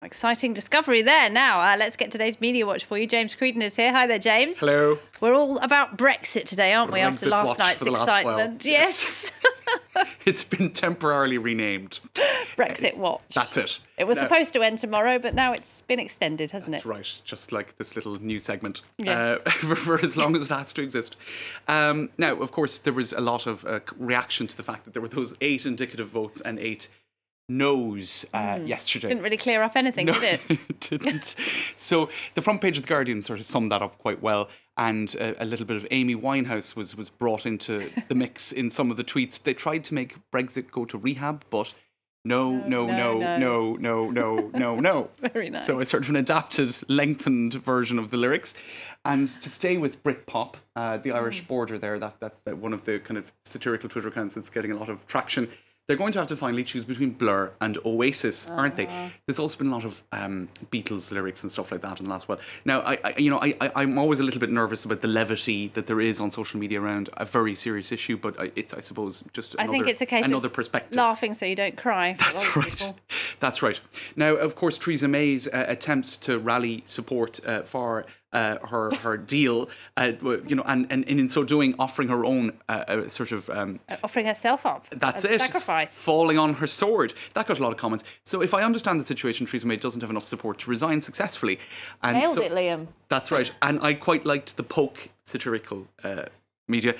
Exciting discovery there. Now, let's get today's Media Watch for you. James Creedon is here. Hi there, James. Hello. We're all about Brexit today, aren't we, after last night's excitement? Yes. It's been temporarily renamed. Brexitwatch. That's it. It was supposed to end tomorrow, but now it's been extended, hasn't it? That's right. Just like this little new segment Yes. for as long as it has to exist. Now, of course, there was a lot of reaction to the fact that there were those 8 indicative votes and 8 no's yesterday. Didn't really clear up anything, did it? It didn't. So the front page of The Guardian sort of summed that up quite well. And a little bit of Amy Winehouse was brought into the mix in some of the tweets. They tried to make Brexit go to rehab, but no. Very nice. So it's sort of an adapted, lengthened version of the lyrics. And to stay with Britpop, the Irish border there, that one of the kind of satirical Twitter accounts that's getting a lot of traction, they're going to have to finally choose between Blur and Oasis, aren't they? There's also been a lot of Beatles lyrics and stuff like that in the last while. Now, I'm always a little bit nervous about the levity that there is on social media around a very serious issue, but it's, I suppose, just I think it's a case another of perspective. Laughing so you don't cry. That's right. That's right. Now, of course, Theresa May's attempts to rally support for her deal, and in so doing, offering her own sort of offering herself up. That's as a it. Sacrifice. Falling on her sword. That got a lot of comments. So if I understand the situation, Theresa May doesn't have enough support to resign successfully. And Nailed it, Liam. That's right. And I quite liked the poke satirical media.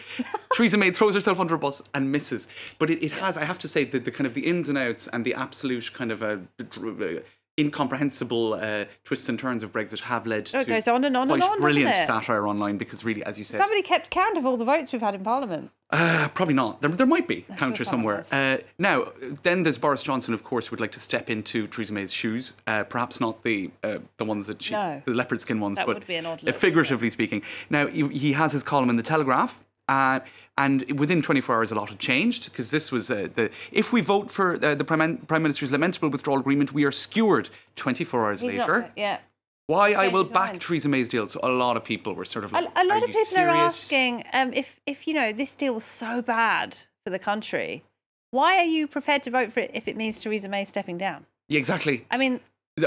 Theresa May throws herself under a bus and misses. But it has, I have to say, the kind of the ins and outs and the absolute kind of incomprehensible twists and turns of Brexit have led to it goes on and on quite and on, brilliant doesn't it? satire online, because really, as you said, Somebody kept count of all the votes we've had in Parliament. probably not. There might be a counter someone somewhere. Now, then there's Boris Johnson, of course, would like to step into Theresa May's shoes. Perhaps not the ones that the leopard skin ones, that but would be an odd look, figuratively speaking. Now, he has his column in the Telegraph. And within 24 hours, a lot had changed, because this was if we vote for the Prime Minister's lamentable withdrawal agreement, we are skewered. 24 hours later. Why I will back Theresa May's deal. So a lot of people were sort of like, a lot of people serious? are asking if this deal was so bad for the country, why are you prepared to vote for it if it means Theresa May stepping down? Yeah, exactly. I mean,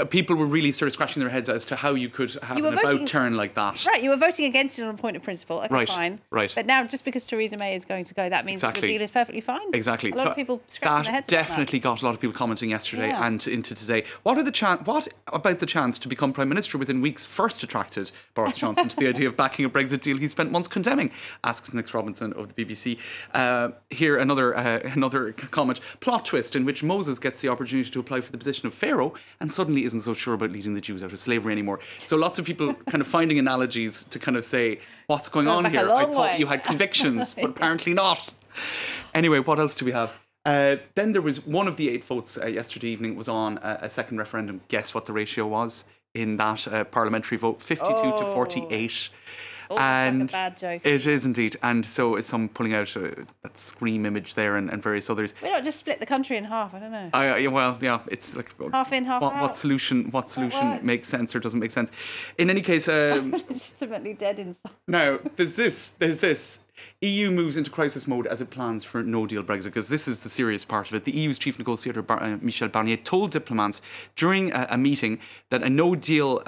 people were really sort of scratching their heads as to how you could have an about turn like that. Right, you were voting against it on a point of principle. Okay, right, fine. Right. But now, just because Theresa May is going to go, that means the deal is perfectly fine. Exactly. A lot of people scratching their heads about that. Definitely got a lot of people commenting yesterday and into today. What about the chance to become Prime Minister within weeks first attracted Boris Johnson to the idea of backing a Brexit deal he spent months condemning? Asks Nick Robinson of the BBC. Here, another comment. Plot twist in which Moses gets the opportunity to apply for the position of Pharaoh and suddenly isn't so sure about leading the Jews out of slavery anymore. So lots of people kind of finding analogies to kind of say, what's going on here? I thought you had convictions, but apparently not. Anyway, what else do we have? Then there was one of the 8 votes yesterday evening was on a second referendum. Guess what the ratio was in that parliamentary vote? 52 to 48. And like a bad joke. It is indeed. And so it's some pulling out that Scream image there and various others. Why not just split the country in half? I don't know. Well, yeah, it's like half in, half out. What solution makes sense or doesn't make sense? In any case, legitimately dead inside. Now there's this. EU moves into crisis mode as it plans for no-deal Brexit, because this is the serious part of it. The EU's chief negotiator, Michel Barnier, told diplomats during a meeting that a no-deal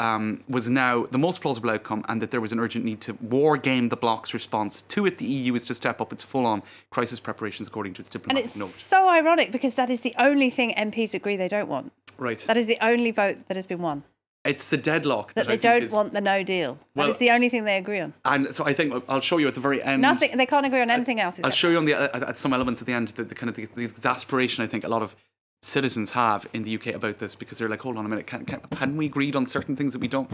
was now the most plausible outcome, and that there was an urgent need to war-game the bloc's response to it. The EU is to step up its full-on crisis preparations, according to its diplomatic note. And it's so ironic, because that is the only thing MPs agree they don't want. Right. That is the only vote that has been won. It's the deadlock that they don't want the no deal. That is the only thing they agree on. And so I think I'll show you at the very end. Nothing. They can't agree on anything else. I'll show you on at some elements at the end the kind of the exasperation I think a lot of citizens have in the UK about this, because they're like, hold on a minute, can we agreed on certain things that we don't?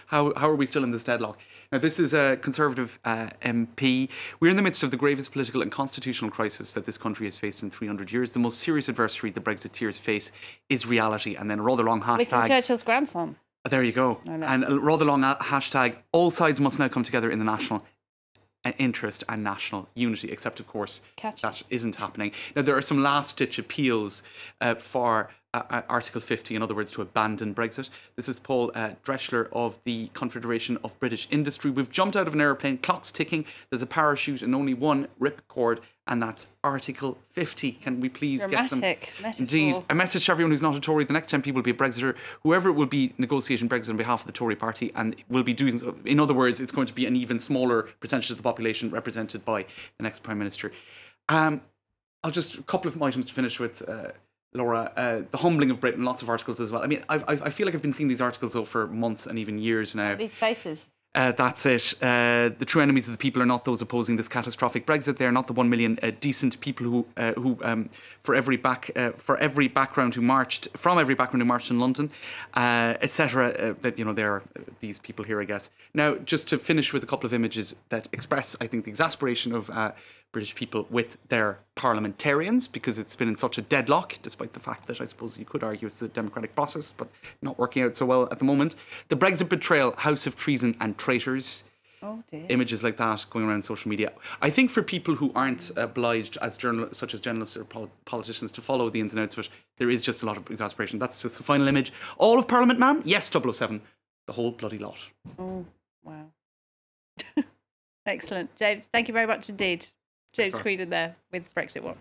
How are we still in this deadlock? Now, this is a Conservative MP. We're in the midst of the gravest political and constitutional crisis that this country has faced in 300 years. The most serious adversary the Brexiteers face is reality. And then a rather long hashtag. Winston Churchill's grandson. There you go. And a rather long hashtag, all sides must now come together in the national interest and national unity, except, of course, that isn't happening. Now, there are some last-ditch appeals for Article 50, in other words, to abandon Brexit. This is Paul Dreschler of the Confederation of British Industry. We've jumped out of an aeroplane, clock's ticking, there's a parachute and only one ripcord, and that's Article 50. Can we please get some... Metaphor. Indeed. A message to everyone who's not a Tory: the next MP will be a Brexiter, whoever it will be negotiating Brexit on behalf of the Tory party, and will be doing so. In other words, it's going to be an even smaller percentage of the population represented by the next Prime Minister. I'll just, a couple of items to finish with, Laura. The humbling of Britain, lots of articles as well. I mean, I feel like I've been seeing these articles though for months and even years now. These faces. That's it. The true enemies of the people are not those opposing this catastrophic Brexit. They are not the 1 million decent people who from every background who marched in London, etc. That there are these people here, I guess. Now, just to finish with a couple of images that express, I think, the exasperation of British people with their parliamentarians, because it's been in such a deadlock, despite the fact that I suppose you could argue it's a democratic process, but not working out so well at the moment. The Brexit betrayal, House of Treason and Traitors. Oh dear. Images like that going around social media. I think for people who aren't obliged, as such as journalists or politicians, to follow the ins and outs of it, there is just a lot of exasperation. That's just the final image. All of Parliament, ma'am? Yes, 007. The whole bloody lot. Oh, wow. Excellent. James, thank you very much indeed. James Creedon there with Brexit Watch.